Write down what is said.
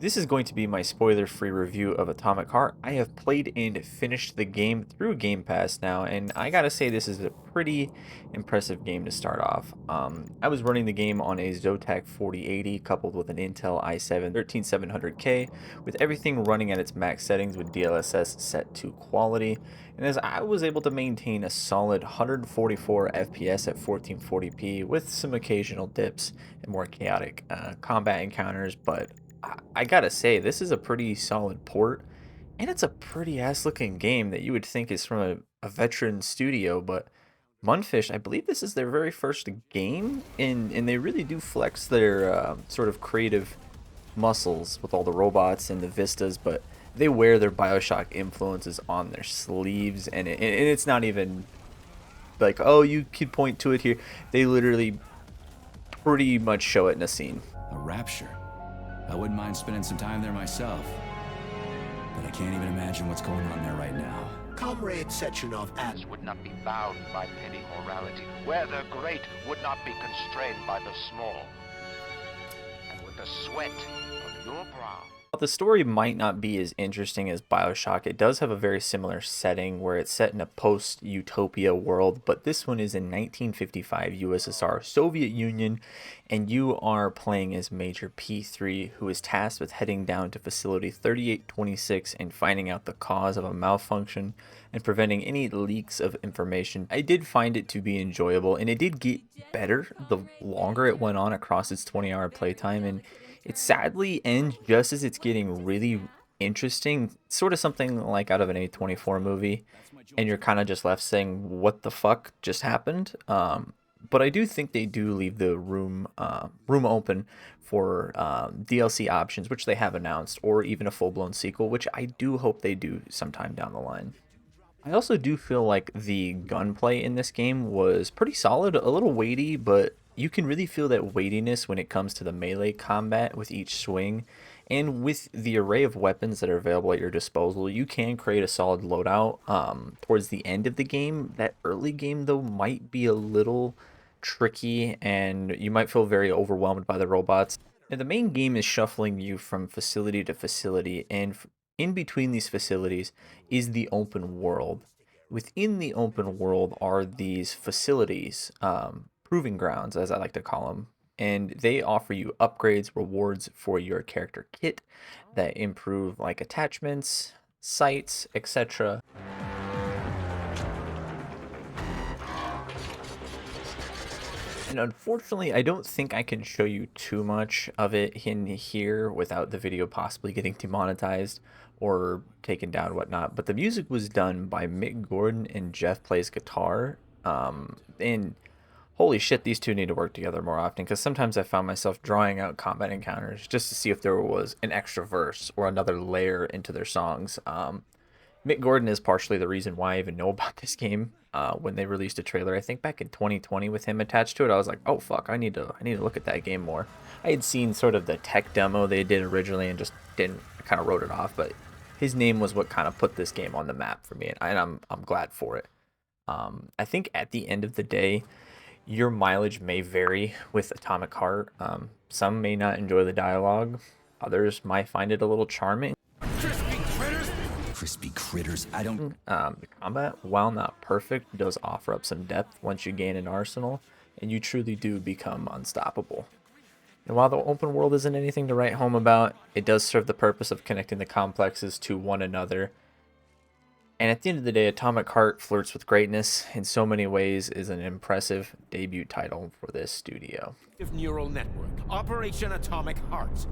This is going to be my spoiler-free review of Atomic Heart. I have played and finished the game through Game Pass now, and I gotta say this is a pretty impressive game to start off. I was running the game on a Zotac 4080 coupled with an Intel i7 13700K, with everything running at its max settings with DLSS set to quality, and as I was able to maintain a solid 144 FPS at 1440p with some occasional dips and more chaotic combat encounters, but I gotta say, this is a pretty solid port, and it's a pretty ass looking game that you would think is from a veteran studio, but Munfish, I believe this is their very first game, and they really do flex their sort of creative muscles with all the robots and the vistas, but they wear their Bioshock influences on their sleeves, and it's not even like, oh, you could point to it here. They literally pretty much show it in a scene. A rapture. I wouldn't mind spending some time there myself, but I can't even imagine what's going on there right now. Comrade Sechenov As would not be bound by petty morality, where the great would not be constrained by the small, and with the sweat of your brow. While the story might not be as interesting as Bioshock, it does have a very similar setting where it's set in a post-utopia world, but this one is in 1955 USSR, Soviet Union, and you are playing as Major P3, who is tasked with heading down to Facility 3826 and finding out the cause of a malfunction and preventing any leaks of information. I did find it to be enjoyable, and it did get better the longer it went on across its 20-hour playtime, and it sadly ends just as it's getting really interesting, sort of something like out of an A24 movie, and you're kind of just left saying, what the fuck just happened? But I do think they do leave the room open for DLC options, which they have announced, or even a full-blown sequel, which I do hope they do sometime down the line. I also do feel like the gunplay in this game was pretty solid, a little weighty, but you can really feel that weightiness when it comes to the melee combat with each swing. And with the array of weapons that are available at your disposal, you can create a solid loadout towards the end of the game. That early game, though, might be a little tricky, and you might feel very overwhelmed by the robots. Now, the main game is shuffling you from facility to facility, and in between these facilities is the open world. Within the open world are these facilities, proving grounds, as I like to call them, and they offer you upgrades, rewards for your character kit that improve like attachments, sights, etc. And unfortunately, I don't think I can show you too much of it in here without the video possibly getting demonetized or taken down, whatnot. But the music was done by Mick Gordon and Jeff Plays Guitar. And holy shit, these two need to work together more often, because sometimes I found myself drawing out combat encounters just to see if there was an extra verse or another layer into their songs. Mick Gordon is partially the reason why I even know about this game. When they released a trailer, I think back in 2020 with him attached to it, I was like, oh fuck, I need to look at that game more. I had seen sort of the tech demo they did originally and just didn't, kind of wrote it off, but his name was what kind of put this game on the map for me, and I'm glad for it. I think at the end of the day, your mileage may vary with Atomic Heart. Some may not enjoy the dialogue, others might find it a little charming. Crispy critters, I don't... The combat, while not perfect, does offer up some depth once you gain an arsenal, and you truly do become unstoppable. And while the open world isn't anything to write home about, it does serve the purpose of connecting the complexes to one another. And at the end of the day, Atomic Heart flirts with greatness in so many ways, is an impressive debut title for this studio. Neural network, Operation Atomic Heart.